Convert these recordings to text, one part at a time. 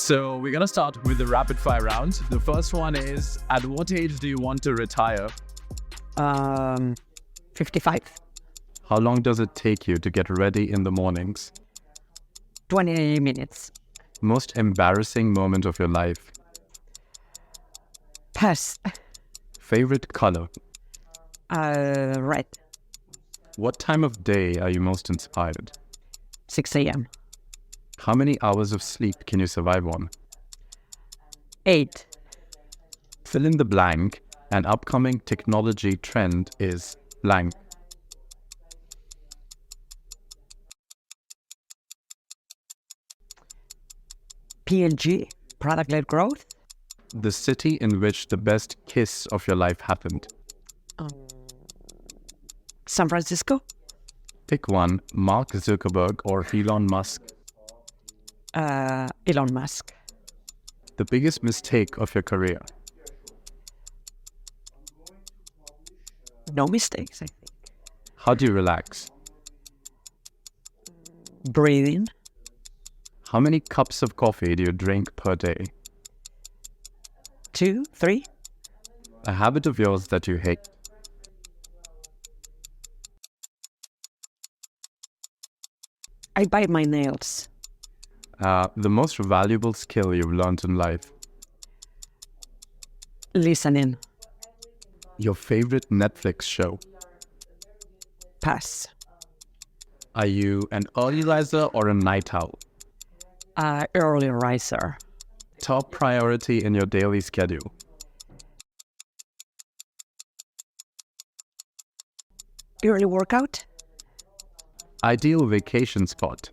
So we're going to start with the rapid fire round. The first one is, at what age do you want to retire? 55. How long does it take you to get ready in the mornings? 20 minutes. Most embarrassing moment of your life? Pass. Favorite color? Red. What time of day are you most inspired? 6 a.m. How many hours of sleep can you survive on? 8. Fill in the blank. An upcoming technology trend is blank. PLG, product-led growth. The city in which the best kiss of your life happened. San Francisco. Pick one, Mark Zuckerberg or Elon Musk. Elon Musk. The biggest mistake of your career. No mistakes, I think. How do you relax? Breathing. How many cups of coffee do you drink per day? 2, 3. A habit of yours that you hate. I bite my nails. The most valuable skill you've learned in life. Listening. Your favorite Netflix show. Pass. Are you an early riser or a night owl? Early riser. Top priority in your daily schedule. Early workout. Ideal vacation spot.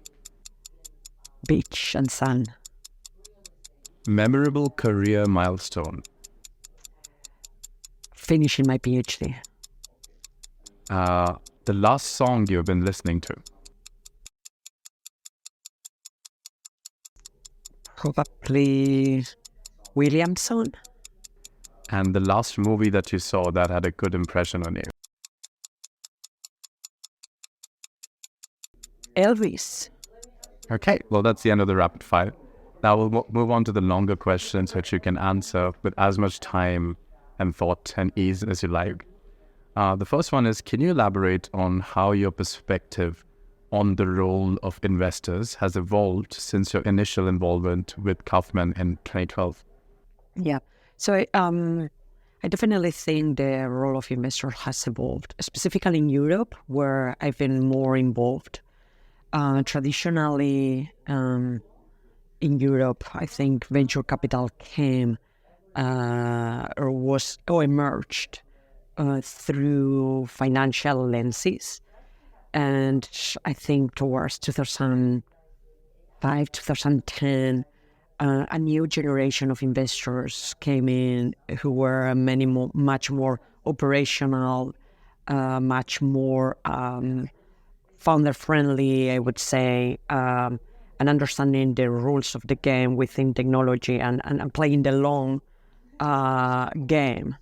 Beach and sun. Memorable career milestone. Finishing my PhD. The last song you've been listening to. Probably Williamson. And the last movie that you saw that had a good impression on you. Elvis. Okay, well, that's the end of the rapid fire. Now we'll move on to the longer questions, which you can answer with as much time and thought and ease as you like. The first one is, can you elaborate on how your perspective on the role of investors has evolved since your initial involvement with Kauffman in 2012? Yeah. So I definitely think the role of investors has evolved, specifically in Europe, where I've been more involved. Traditionally, in Europe, I think venture capital came or emerged through financial lenses. And I think towards 2005, 2010, a new generation of investors came in who were much more operational, much more founder-friendly, I would say, and understanding the rules of the game within technology and playing the long game.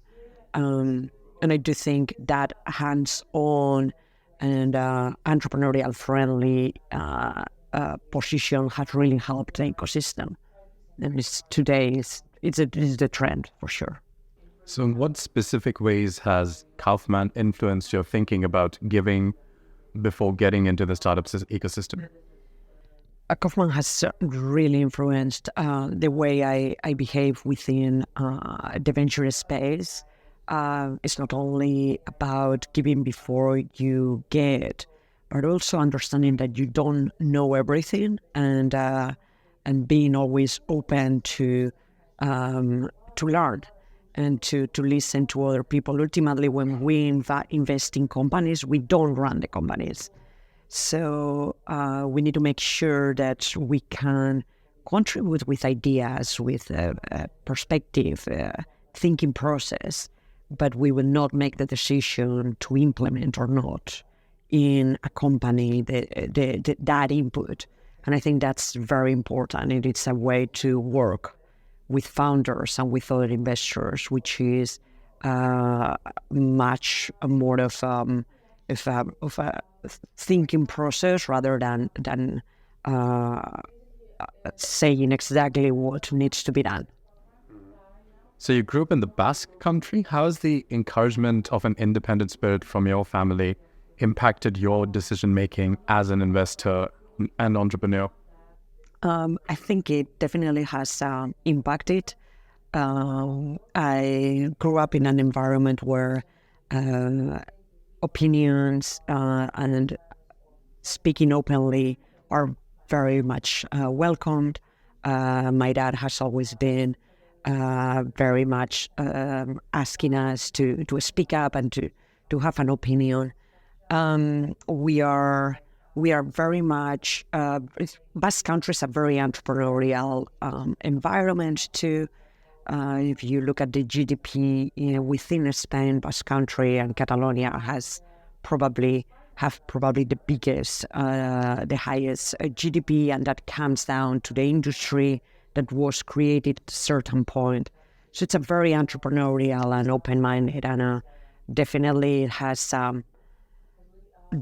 And I do think that hands-on and entrepreneurial-friendly position has really helped the ecosystem. And today it's the trend for sure. So in what specific ways has Kauffman influenced your thinking about giving before getting into the startup ecosystem? Kauffman has really influenced the way I behave within the venture space. It's not only about giving before you get, but also understanding that you don't know everything and being always open to learn and to listen to other people. Ultimately, when we invest in companies, we don't run the companies. So we need to make sure that we can contribute with ideas, with a perspective, thinking process, but we will not make the decision to implement or not in a company that input. And I think that's very important. And it's a way to work with founders and with other investors, which is much more of a thinking process rather than saying exactly what needs to be done. So you grew up in the Basque country. How has the encouragement of an independent spirit from your family impacted your decision-making as an investor and entrepreneur? I think it definitely has impacted. I grew up in an environment where opinions and speaking openly are very much welcomed. My dad has always been very much asking us to speak up and to have an opinion. We are very much Basque country is a very entrepreneurial environment too. If you look at the GDP within Spain, Basque country and Catalonia have probably the biggest, the highest GDP, and that comes down to the industry that was created at a certain point. So it's a very entrepreneurial and open-minded, and definitely it has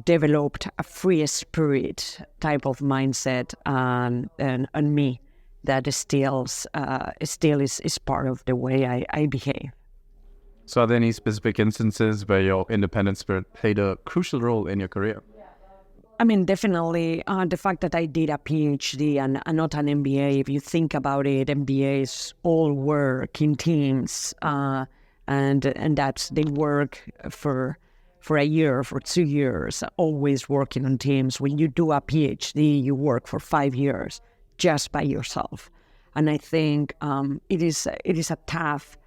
developed a free spirit type of mindset and me that still is part of the way I behave. So are there any specific instances where your independent spirit played a crucial role in your career? I mean, definitely the fact that I did a PhD and not an MBA. If you think about it, MBAs all work in teams, and that's they work for a year, for 2 years, always working on teams. When you do a PhD, you work for 5 years just by yourself, and I think it is a tough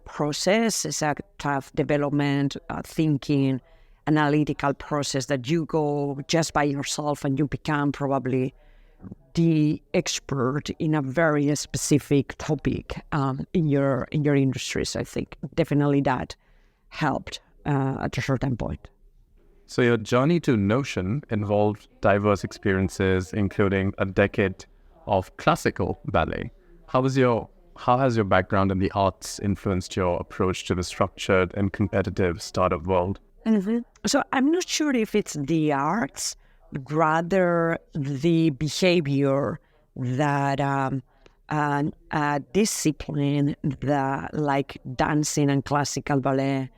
process. It's a tough development, thinking, analytical process that you go just by yourself and you become probably the expert in a very specific topic in your industry. So I think definitely that helped at a certain point. So your journey to Notion involved diverse experiences, including a decade of classical ballet. How has your background in the arts influenced your approach to the structured and competitive startup world? Mm-hmm. So I'm not sure if it's the arts, but rather the behavior that a discipline that, like dancing and classical ballet,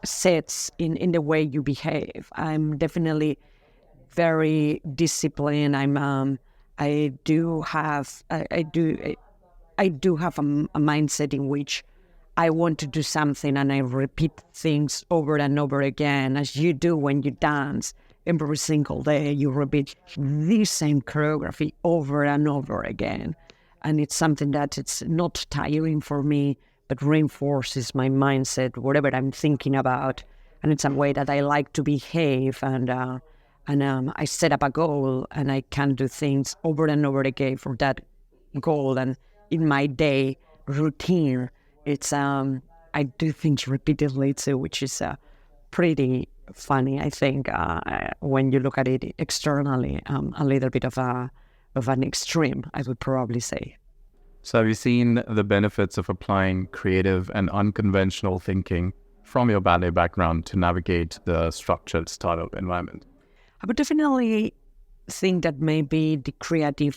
sets in the way you behave. I'm definitely very disciplined. I do have a mindset in which I want to do something and I repeat things over and over again, as you do when you dance. Every single day you repeat the same choreography over and over again. And it's something that it's not tiring for me, but reinforces my mindset, whatever I'm thinking about. And it's a way that I like to behave, and I set up a goal and I can do things over and over again for that goal. And in my day routine, it's I do things repeatedly too, which is pretty funny, I think, when you look at it externally. A little bit of an extreme, I would probably say. So have you seen the benefits of applying creative and unconventional thinking from your ballet background to navigate the structured startup environment? I would definitely think that maybe the creative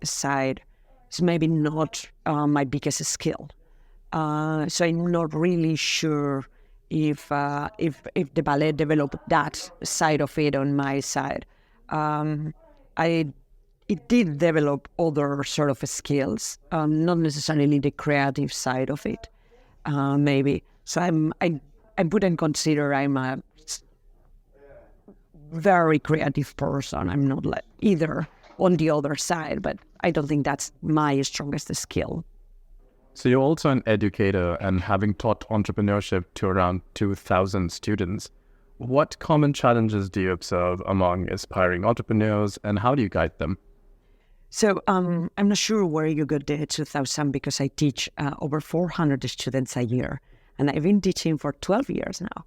side is maybe not my biggest skill. So I'm not really sure if the ballet developed that side of it on my side. It did develop other sort of skills, not necessarily the creative side of it, maybe. So I wouldn't consider I'm a very creative person. I'm not like either on the other side, but I don't think that's my strongest skill. So you're also an educator, and having taught entrepreneurship to around 2,000 students, what common challenges do you observe among aspiring entrepreneurs, and how do you guide them? So I'm not sure where you got the 2,000, because I teach over 400 students a year, and I've been teaching for 12 years now.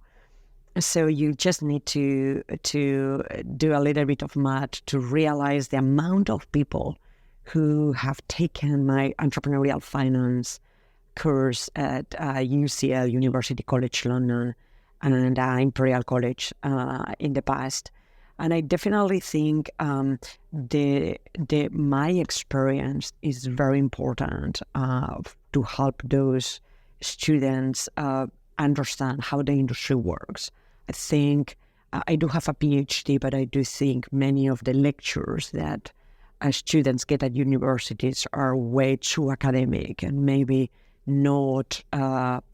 So you just need to do a little bit of math to realize the amount of people who have taken my entrepreneurial finance course at UCL, University College London, and Imperial College in the past. And I definitely think my experience is very important to help those students understand how the industry works. I think I do have a PhD, but I do think many of the lectures that students get at universities are way too academic and maybe not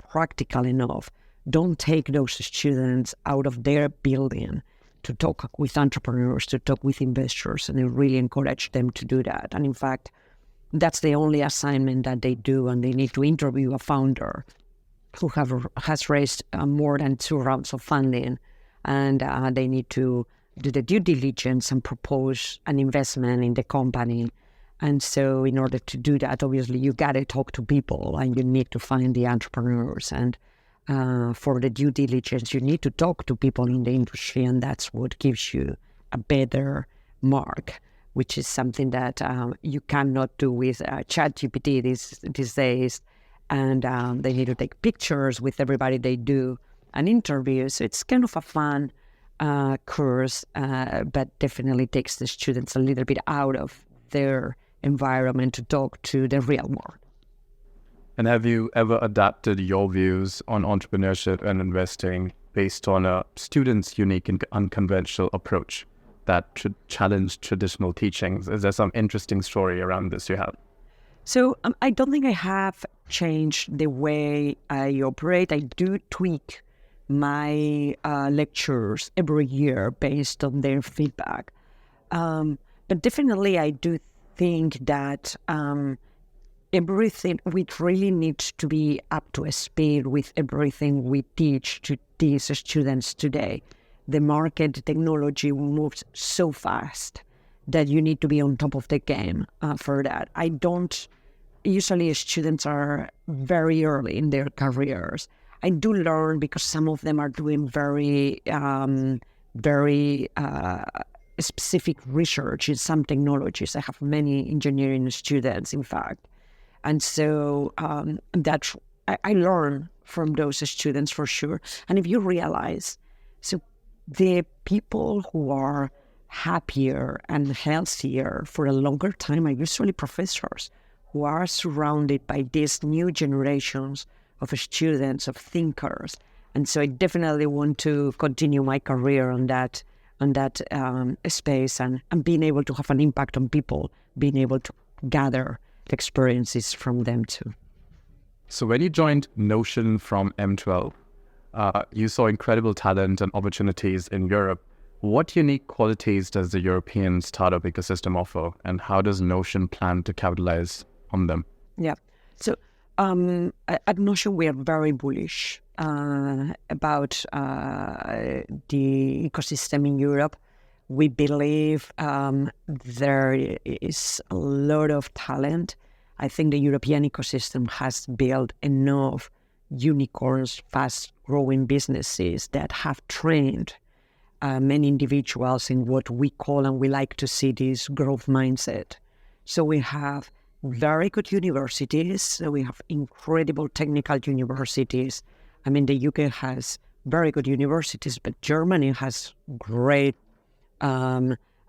practical enough. Don't take those students out of their building to talk with entrepreneurs, to talk with investors, and I really encourage them to do that. And in fact, that's the only assignment that they do, and they need to interview a founder who has raised more than 2 rounds of funding, and they need to do the due diligence and propose an investment in the company. And so in order to do that, obviously, you got to talk to people and you need to find the entrepreneurs. And for the due diligence, you need to talk to people in the industry, and that's what gives you a better mark, which is something that you cannot do with ChatGPT these days. And they need to take pictures with everybody they do an interview. So it's kind of a fun course, but definitely takes the students a little bit out of their environment to talk to the real world. And have you ever adapted your views on entrepreneurship and investing based on a student's unique and unconventional approach that should challenge traditional teachings? Is there some interesting story around this you have? So I don't think I have changed the way I operate. I do tweak my lectures every year based on their feedback. But definitely I do think that everything, we really need to be up to speed with everything we teach to these students today. The market technology moves so fast that you need to be on top of the game for that. Usually students are very early in their careers. I do learn because some of them are doing very specific research in some technologies. I have many engineering students, in fact. And so I learn from those students for sure. And if you realize, so the people who are happier and healthier for a longer time are usually professors who are surrounded by these new generations of students, of thinkers. And so I definitely want to continue my career on that space and being able to have an impact on people, being able to gather experiences from them too. So when you joined Notion from M12, you saw incredible talent and opportunities in Europe. What unique qualities does the European startup ecosystem offer, and how does Notion plan to capitalize on them? Yeah. So at Notion, we are very bullish about the ecosystem in Europe. We believe there is a lot of talent. I think the European ecosystem has built enough unicorns, fast-growing businesses that have trained many individuals in what we call, and we like to see, this growth mindset. So we have very good universities. So we have incredible technical universities. I mean, the UK has very good universities, but Germany has great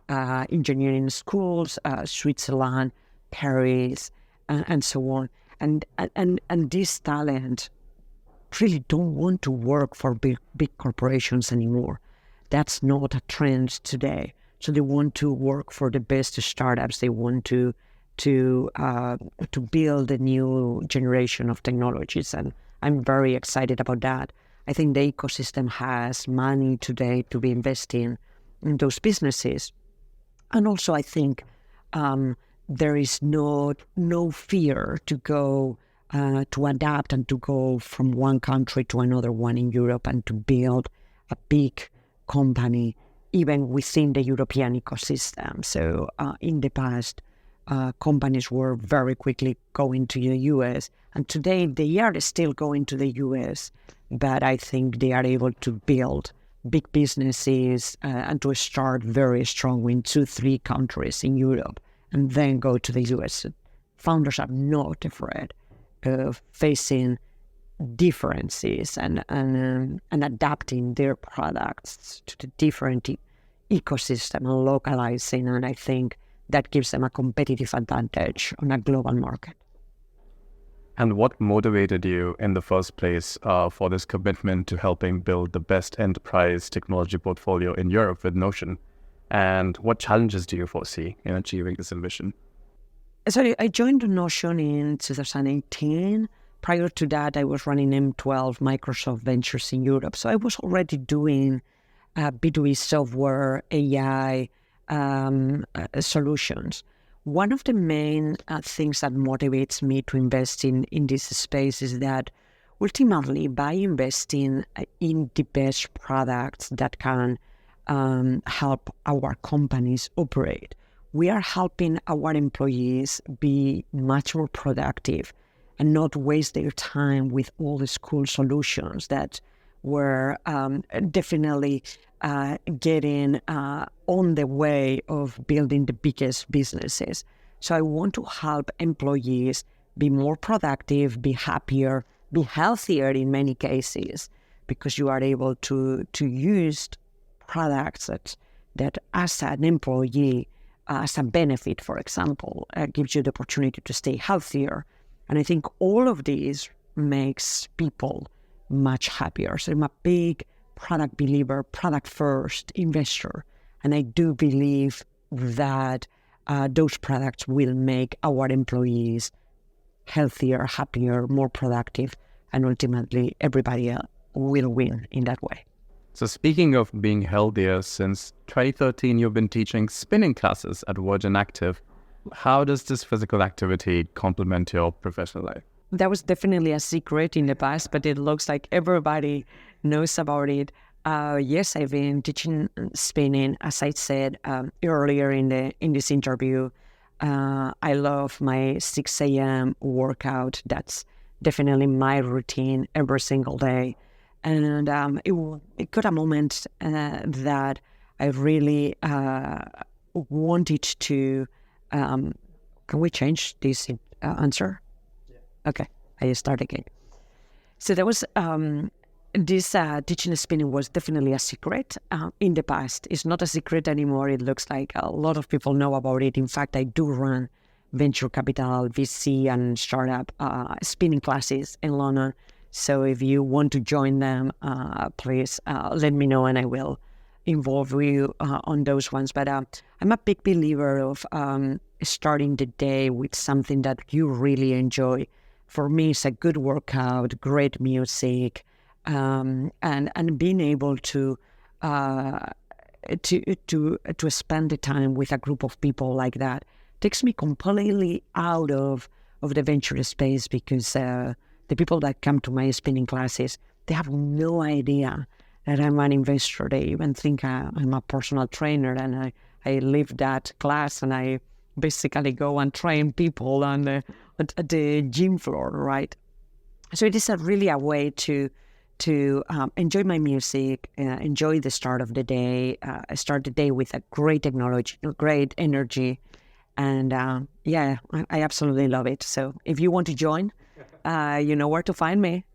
engineering schools, Switzerland, Paris, and so on. And this talent really don't want to work for big corporations anymore. That's not a trend today. So they want to work for the best startups. They want to build a new generation of technologies, and I'm very excited about that. I think the ecosystem has money today to be investing in those businesses, and also I think there is no fear to go to adapt and to go from one country to another one in Europe and to build a big company even within the European ecosystem. So in the past, companies were very quickly going to the US, and today they are still going to the US, but I think they are able to build big businesses and to start very strong in 2-3 countries in Europe and then go to the US. Founders are not afraid of facing differences and adapting their products to the different ecosystem and localizing, and I think that gives them a competitive advantage on a global market. And what motivated you in the first place for this commitment to helping build the best enterprise technology portfolio in Europe with Notion? And what challenges do you foresee in achieving this ambition? So I joined Notion in 2018. Prior to that, I was running M12 Microsoft Ventures in Europe. So I was already doing B2B software, AI solutions. One of the main things that motivates me to invest in this space is that ultimately by investing in the best products that can help our companies operate, we are helping our employees be much more productive and not waste their time with all the school solutions that were definitely getting on the way of building the biggest businesses. So I want to help employees be more productive, be happier, be healthier in many cases, because you are able to use products that as an employee, as a benefit, for example, gives you the opportunity to stay healthier. And I think all of these makes people much happier. So I'm a big product believer, product first investor. And I do believe that those products will make our employees healthier, happier, more productive, and ultimately everybody else will win in that way. So speaking of being healthier, since 2013 you've been teaching spinning classes at Virgin Active. How does this physical activity complement your professional life? That was definitely a secret in the past, but it looks like everybody knows about it. Yes, I've been teaching spinning, as I said earlier in this interview. I love my 6 a.m. workout. That's definitely my routine every single day. And it got a moment that I really wanted to... can we change this answer? Yeah. Okay, I start again. So there was... This teaching spinning was definitely a secret in the past. It's not a secret anymore. It looks like a lot of people know about it. In fact, I do run venture capital, VC, and startup spinning classes in London. So if you want to join them, please let me know and I will involve you on those ones. But I'm a big believer of starting the day with something that you really enjoy. For me, it's a good workout, great music, and being able to spend the time with a group of people like that takes me completely out of the venture space, because the people that come to my spinning classes, they have no idea that I'm an investor. They even think I'm a personal trainer, and I live that class and I basically go and train people on the gym floor, right? So it is really a way to enjoy my music, enjoy the start of the day, start the day with a great technology, great energy. And I absolutely love it. So if you want to join, you know where to find me.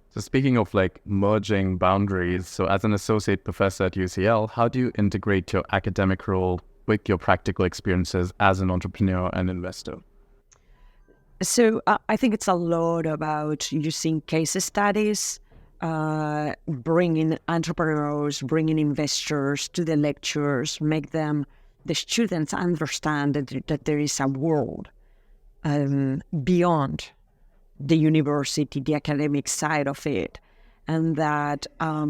So speaking of like merging boundaries, so as an associate professor at UCL, how do you integrate your academic role with your practical experiences as an entrepreneur and investor? So I think it's a lot about using case studies, bringing entrepreneurs, bringing investors to the lectures, make the students understand that there is a world beyond the university, the academic side of it, and that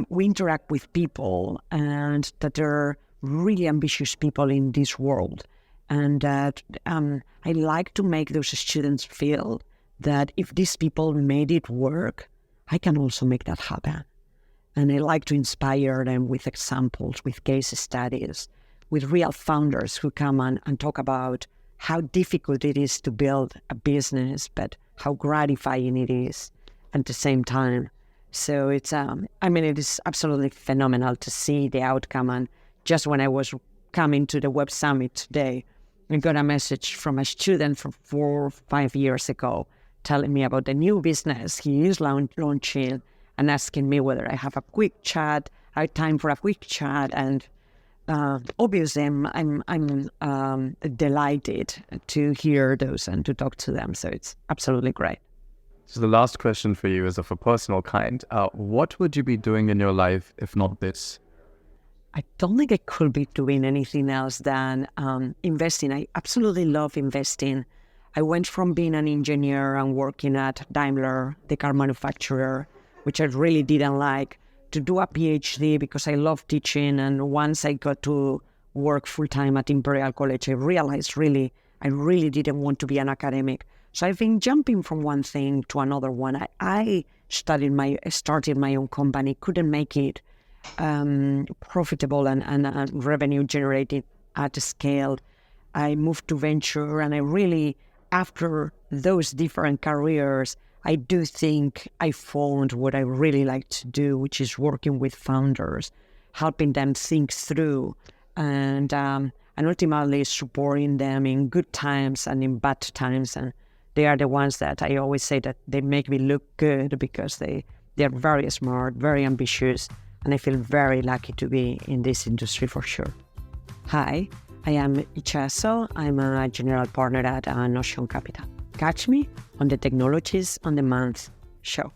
we interact with people, and that there are really ambitious people in this world. And that I like to make those students feel that if these people made it work, I can also make that happen. And I like to inspire them with examples, with case studies, with real founders who come and talk about how difficult it is to build a business, but how gratifying it is at the same time. So it's, it is absolutely phenomenal to see the outcome. And just when I was coming to the Web Summit today, I got a message from a student from 4 or 5 years ago telling me about the new business he is launching and asking me whether I have time for a quick chat. And obviously, I'm delighted to hear those and to talk to them. So it's absolutely great. So the last question for you is of a personal kind. What would you be doing in your life if not this? I don't think I could be doing anything else than investing. I absolutely love investing. I went from being an engineer and working at Daimler, the car manufacturer, which I really didn't like, to do a PhD because I love teaching. And once I got to work full-time at Imperial College, I realized I really didn't want to be an academic. So I've been jumping from one thing to another one. I started my own company, couldn't make it profitable and revenue generated at scale. I moved to venture, and I really, after those different careers, I do think I found what I really like to do, which is working with founders, helping them think through, and ultimately supporting them in good times and in bad times. And they are the ones that I always say that they make me look good because they're very smart, very ambitious, and I feel very lucky to be in this industry for sure. Hi, I am Itxaso. I'm a general partner at Notion Capital. Catch me on the Technologies on the Month show.